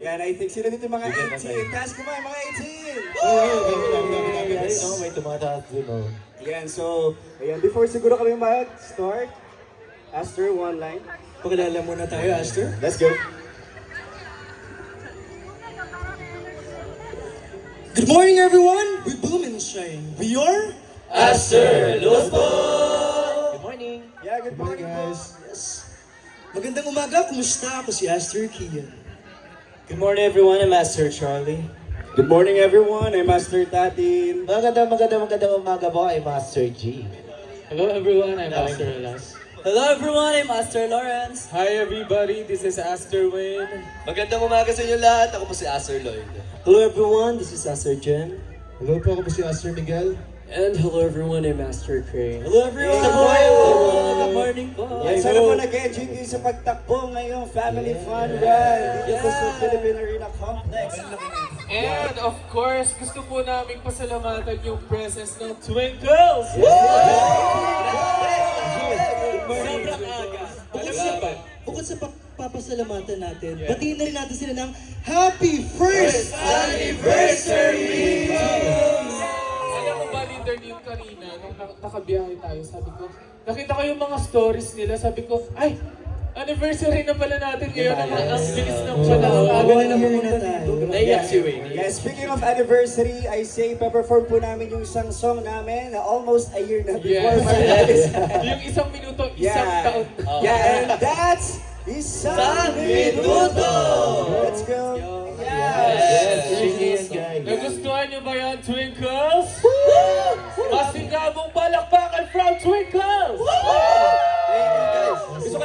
Yan, I think sila dito mga 18. Taas ko mga 18! Yes. May tumataas din, oh. Yan, so, ayan, before siguro kami mag-start, Aster, one line. Pakilala muna tayo, Aster. Let's go. Good morning, everyone! We bloom and shine. We are Aster Losbo! Good morning. Yeah, good morning, guys. Yes. Magandang umaga. Kumusta? Ako si Aster Kian. Good morning everyone, I'm Master Charlie. Good morning, everyone. I'm Master Tatin. Magandang umaga po, I'm Master G. Hello everyone, I'm Master Las. Hello everyone, I'm Master Lawrence. Hi everybody, this is Aster Wayne. Magandang umaga sa inyo lahat, ako po si Aster Lloyd. Hello everyone, this is Aster Jen. Hello po, ako po si Aster Miguel. And hello everyone, I'm Master Crane. Hello everyone! Good morning po! Yan, sana po nag-enjoy kayo sa pagtakbo ngayong Family Fun Run dito sa Philippine Arena Complex. And of course, gusto po namin pasalamatan yung presence ng Twinkles! Sobrang aga. Bukod sa papasalamatan natin, batiin na rin natin sila ng Happy First Anniversary! Alam mo ba, Leader Neil, kanina, nung nakabiyahe tayo, sabi ko, nakita ko yung mga stories nila, sabi ko, ay, anniversary na pala natin ngayon, ang bilis ng panahon. Aga na pumunta dito. Naiyak si Wayne. Yeah, speaking of anniversary, I say, pe-perform po namin yung isang song namin na almost a year na before Yes. Marites. Yung isang minuto, isang taon. Yeah, and that's Isang Minuto! Let's go! Yes, guys. Nagustuhan niyo ba yan, Twinkles? Masigabong palakpakan from Twinkles! Gusto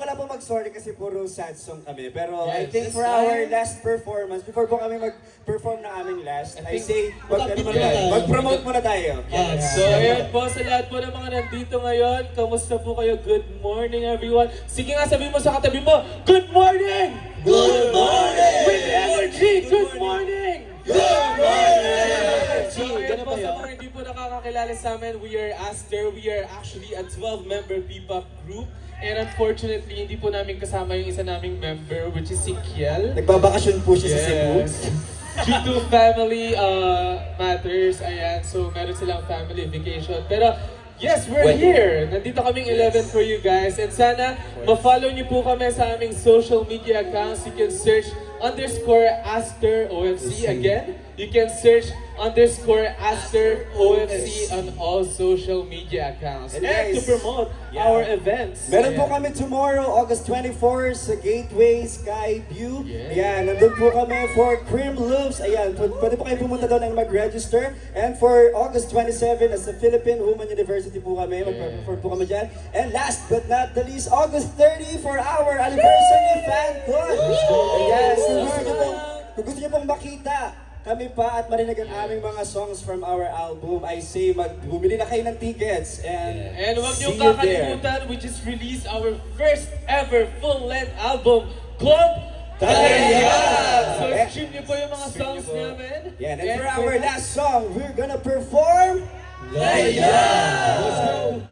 ko na po mag-sorry kasi puro sad song kami. Pero I think for our last performance, before po kami mag-perform na aming last, I say, mag-promote muna tayo. So ayan po, sa lahat po ng mga nandito ngayon, kamusta po kayo? Good morning everyone. Sige nga, sabihin mo sa katabi mo, Good morning! Good morning! With energy, good morning! Good morning! So ayan po, sa mga hindi po nakakakilala sa amin, we are Aster. We are actually a 12-member P-pop group. And unfortunately, hindi po namin kasama yung isa naming member, which is si Kiel. Nagbabakasyon po siya sa Cebu. Due to family matters, ayan. So, meron silang family vacation. Pero, yes, we're here! Nandito kaming 11 for you guys. And sana, ma-follow niyo po kami sa aming social media accounts. You can search _Aster OFC again. You can search _Aster OFC on all social media accounts. And And to guys, promote our events. Meron po Ayan. kami tomorrow, August 24 sa Gateway Sky View. Yeah. Ayan, nandun po kami for Cream Loops. Ayan, pwede po kayo pumunta doon and mag-register. And for August 27, sa Philippine Women University po kami. Mag-perform po kami dyan. And last but not the least, August 30 for our anniversary fan tour. Ayan, so kung gusto niyo pong makita kami pa at marinig ang aming mga songs from our album, I say bumili na kayo ng tickets. And huwag see niyong you there. kakalimutan, we just released our first ever full-length album, Club Talaya! So stream niyo po yung mga songs namin. Yeah, and for our last song, we're gonna perform Laya!